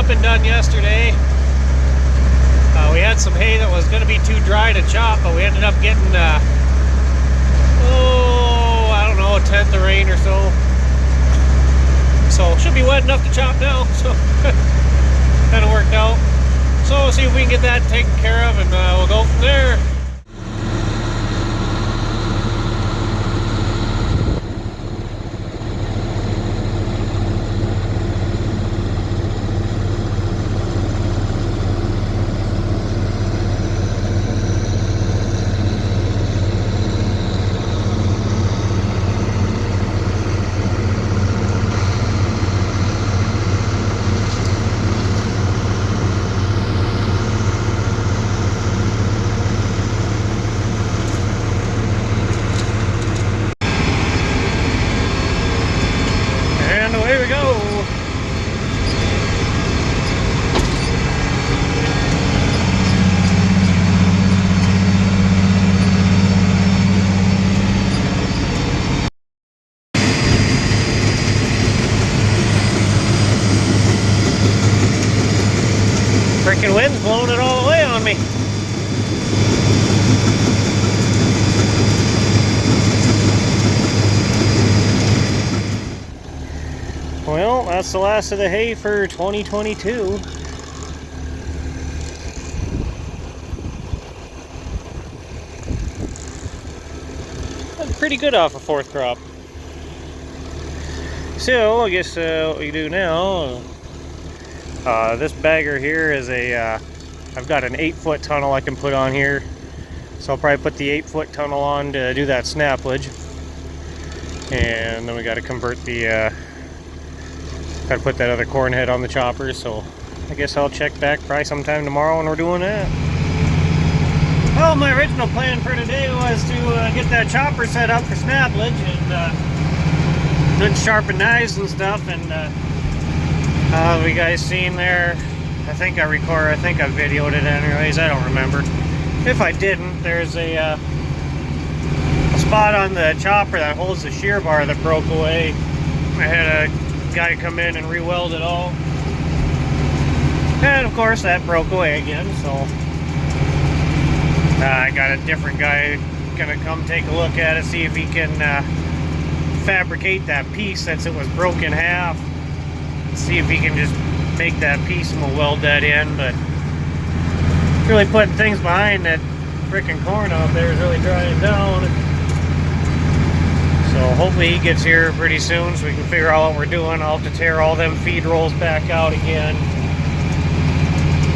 chopping done yesterday. We had some hay that was going to be too dry to chop, but we ended up getting, I don't know, a tenth of rain or so. So should be wet enough to chop now. So kind of worked out. So we'll see if we can get that taken care of, and we'll go from there. Freaking wind's blowing it all the way on me. Well, that's the last of the hay for 2022. That's pretty good off a fourth crop. So, I guess what we do now, this bagger here is I've got an 8-foot tunnel I can put on here. So I'll probably put the 8-foot tunnel on to do that snaplage. And then we got to convert got to put that other corn head on the chopper. So I guess I'll check back probably sometime tomorrow when we're doing that. Well, my original plan for today was to get that chopper set up for snaplage and good sharpened knives and stuff. And you guys seen there, I think I videoed it anyways, I don't remember. If I didn't, there's a spot on the chopper that holds the shear bar that broke away. I had a guy come in and re-weld it all. And of course that broke away again, so I got a different guy gonna come take a look at it, see if he can fabricate that piece since it was broken in half. See if he can just make that piece and we'll weld that in. But really putting things behind that freaking corn out there is really drying down. So hopefully he gets here pretty soon so we can figure out what we're doing. I'll have to tear all them feed rolls back out again,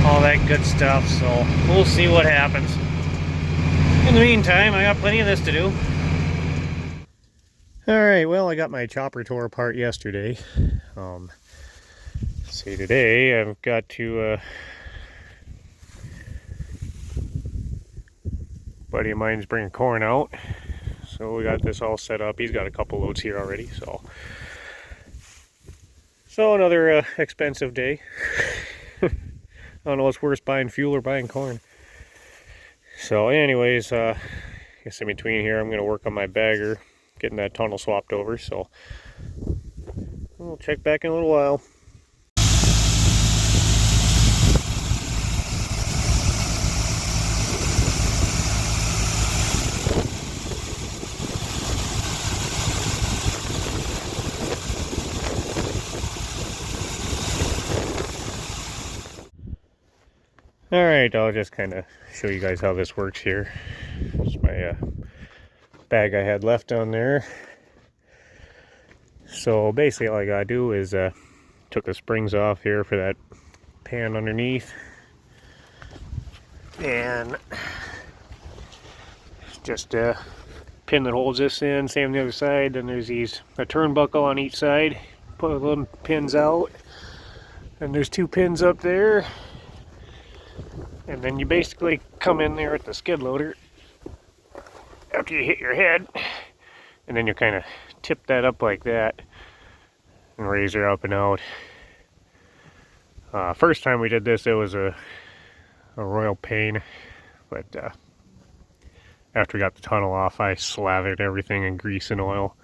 all that good stuff. So we'll see what happens. In the meantime, I got plenty of this to do. Alright, well, I got my chopper tore apart yesterday. See, today I've got to buddy of mine's bringing corn out, so we got this all set up. He's got a couple loads here already, so another expensive day. I don't know what's worse, buying fuel or buying corn. So anyways, I guess in between here I'm going to work on my bagger, getting that tunnel swapped over. So we'll check back in a little while. Alright, I'll just kind of show you guys how this works here. This is my bag I had left down there. So basically all I gotta do is took the springs off here for that pan underneath, and just a pin that holds this in, same on the other side. Then there's a turnbuckle on each side, put them pins out, and there's 2 pins up there. And then you basically come in there at the skid loader after you hit your head, and then you kind of tip that up like that and raise her up and out. First time we did this, it was a royal pain, but after we got the tunnel off, I slathered everything in grease and oil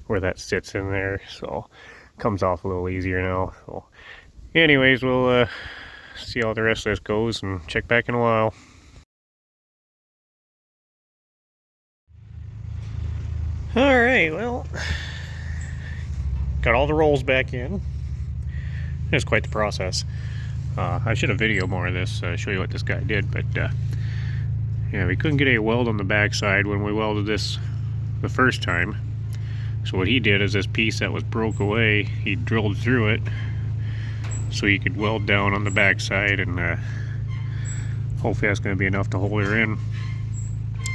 where that sits in there, so it comes off a little easier now. So Anyways, we'll see how the rest of this goes and check back in a while. Alright, well, got all the rolls back in. It was quite the process. I should have videoed more of this, show you what this guy did, but yeah, we couldn't get a weld on the backside when we welded this the first time. So what he did is this piece that was broke away, he drilled through it so he could weld down on the backside, and hopefully that's going to be enough to hold her in.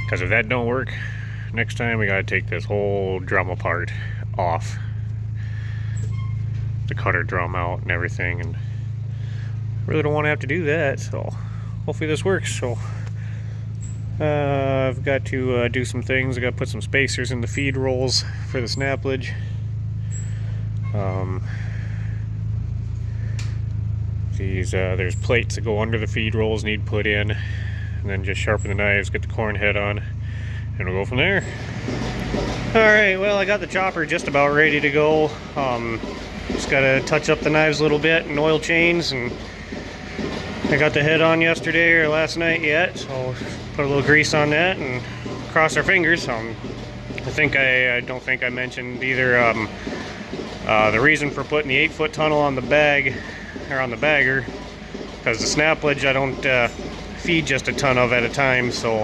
Because if that don't work, next time we got to take this whole drum apart off. The cutter drum out and everything, and really don't want to have to do that, so hopefully this works. So I've got to do some things. I got to put some spacers in the feed rolls for the snaplage. There's plates that go under the feed rolls need put in, and then just sharpen the knives, get the corn head on, and we'll go from there. Alright, well, I got the chopper just about ready to go. Just got to touch up the knives a little bit and oil chains, and I got the head on yesterday or last night yet, so put a little grease on that and cross our fingers. I don't think I mentioned either the reason for putting the 8-foot tunnel on the bag, or on the bagger, because the snaplage I don't feed just a ton of at a time, so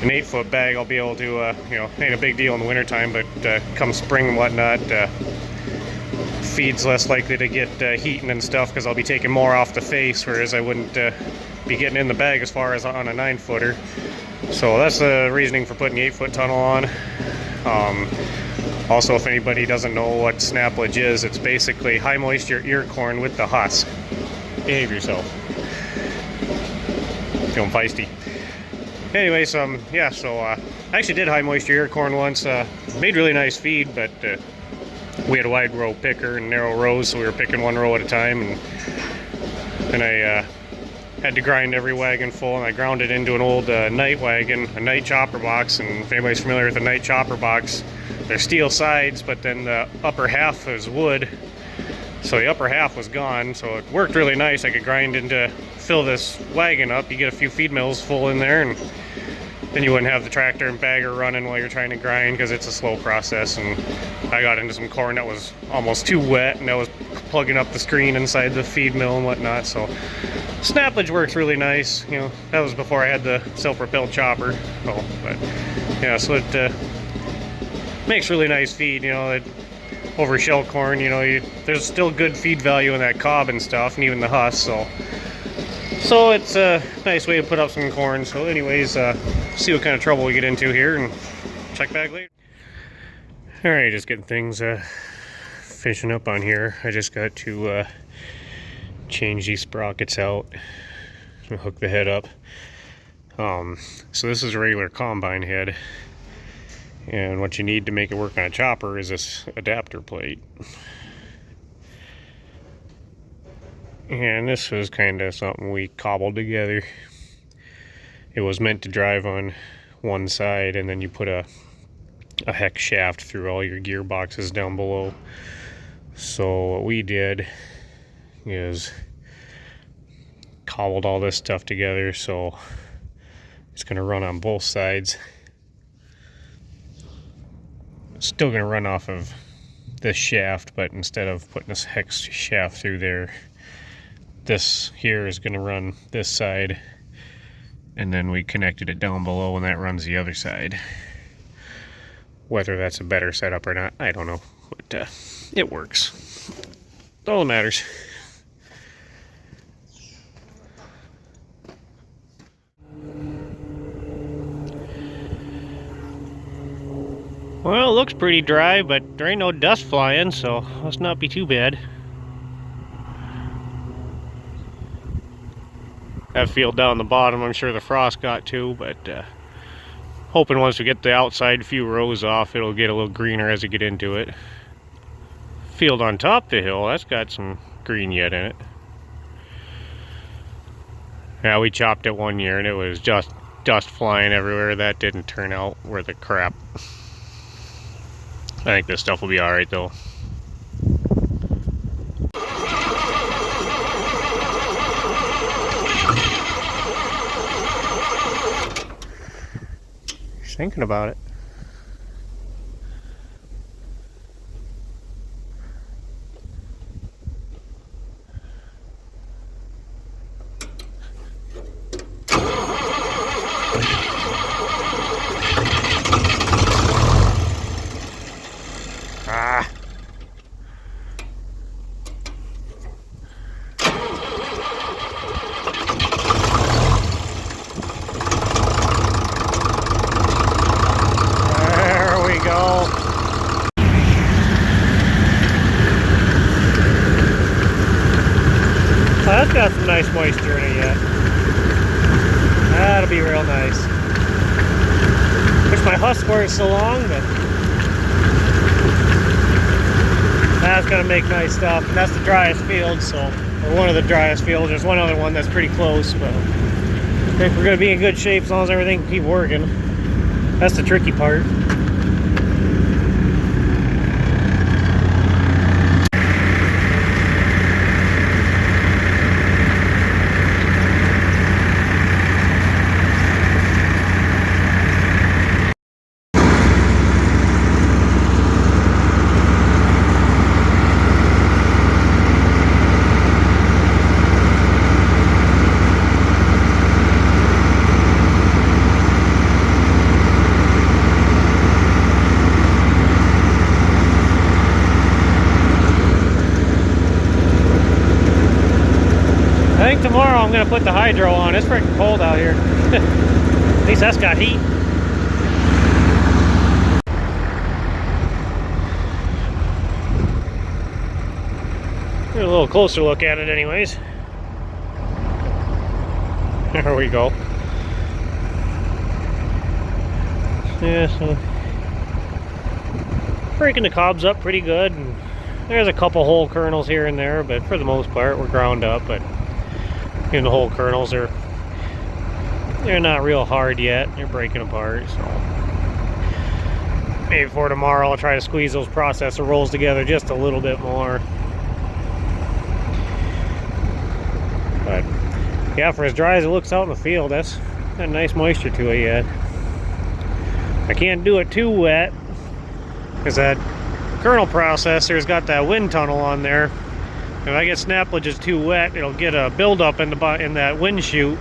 an 8-foot bag I'll be able to, ain't a big deal in the wintertime, but come spring and whatnot, feed's less likely to get heating and stuff because I'll be taking more off the face, whereas I wouldn't be getting in the bag as far as on a 9-footer. So that's the reasoning for putting the 8-foot tunnel on. Also, if anybody doesn't know what snaplage is, it's basically high moisture ear corn with the husk. Behave yourself. Feeling feisty. Anyways, yeah, so I actually did high moisture ear corn once. Made really nice feed, but we had a wide row picker and narrow rows, so we were picking one row at a time, and then I had to grind every wagon full, and I ground it into an old night wagon, a night chopper box. And if anybody's familiar with a night chopper box, they're steel sides, but then the upper half is wood, so the upper half was gone, so it worked really nice. I could grind into, fill this wagon up, you get a few feed mills full in there, and then you wouldn't have the tractor and bagger running while you're trying to grind, because it's a slow process. And I got into some corn that was almost too wet, and that was plugging up the screen inside the feed mill and whatnot. So snaplage works really nice. That was before I had the self-propelled chopper. But yeah, so it makes really nice feed. Over shell corn, there's still good feed value in that cob and stuff, and even the husk. So it's a nice way to put up some corn. So anyways, see what kind of trouble we get into here and check back later. Alright, just getting things finishing up on here. I just got to change these sprockets out and hook the head up. So this is a regular combine head, and what you need to make it work on a chopper is this adapter plate. And this was kind of something we cobbled together. It was meant to drive on one side, and then you put a hex shaft through all your gearboxes down below. So what we did is cobbled all this stuff together, so it's going to run on both sides. It's still going to run off of this shaft, but instead of putting this hex shaft through there, this here is going to run this side, and then we connected it down below, and that runs the other side. Whether that's a better setup or not, I don't know, but it works. That's all that matters. Well, it looks pretty dry, but there ain't no dust flying, so must not be too bad. That field down the bottom, I'm sure the frost got to, but hoping once we get the outside few rows off, it'll get a little greener as we get into it. Field on top the hill, that's got some green yet in it. Yeah, we chopped it one year and it was just dust flying everywhere. That didn't turn out worth a crap. I think this stuff will be alright though. Just thinking about it. Ah. There we go. Oh, that's got some nice moisture in it yet. That'll be real nice. Wish my husk weren't so long, but that's gonna make nice stuff. And that's the driest field, so, or one of the driest fields. There's one other one that's pretty close, but I think we're gonna be in good shape as long as everything can keep working. That's the tricky part. I think tomorrow I'm gonna put the hydro on. It's freaking cold out here. At least that's got heat. Get a little closer look at it anyways. There we go. Yeah, so breaking the cobs up pretty good, and there's a couple whole kernels here and there, but for the most part we're ground up. But in the whole kernels they're not real hard yet. They're breaking apart, so maybe for tomorrow I'll try to squeeze those processor rolls together just a little bit more. But yeah, for as dry as it looks out in the field, that's got nice moisture to it yet. I can't do it too wet because that kernel processor's got that wind tunnel on there. If I get snaplages too wet, it'll get a buildup in that wind chute,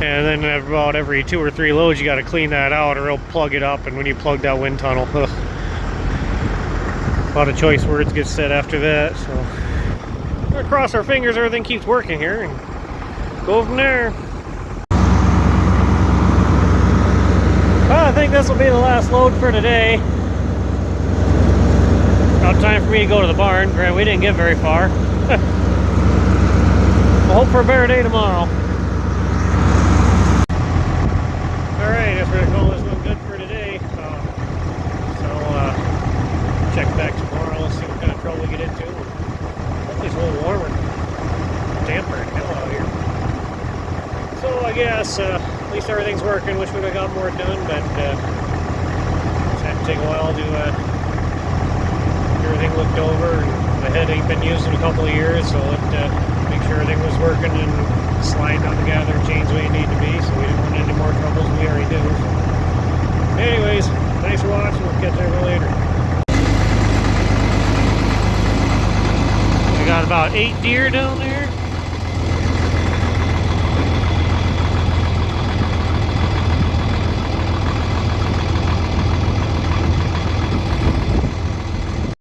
and then about every 2 or 3 loads you got to clean that out, or it'll plug it up. And when you plug that wind tunnel, ugh, a lot of choice words get said after that. So we're gonna cross our fingers everything keeps working here and go from there. Well, I think this will be the last load for today. About time for me to go to the barn. Granted, we didn't get very far. We'll hope for a better day tomorrow. Alright, I guess we're going to call this one good for today. Check back tomorrow, see what kind of trouble we get into. Hopefully it's a little warmer. Damper hell out here. So I guess at least everything's working. Wish we would have got more done, but just had to take a while to everything looked over, and the head ain't been used in a couple of years, so make sure everything was working and sliding on the gathering chains the way it needed to be, so we didn't run into more troubles than we already do. So. Anyways, thanks for watching. We'll catch you later. We got about 8 deer down there.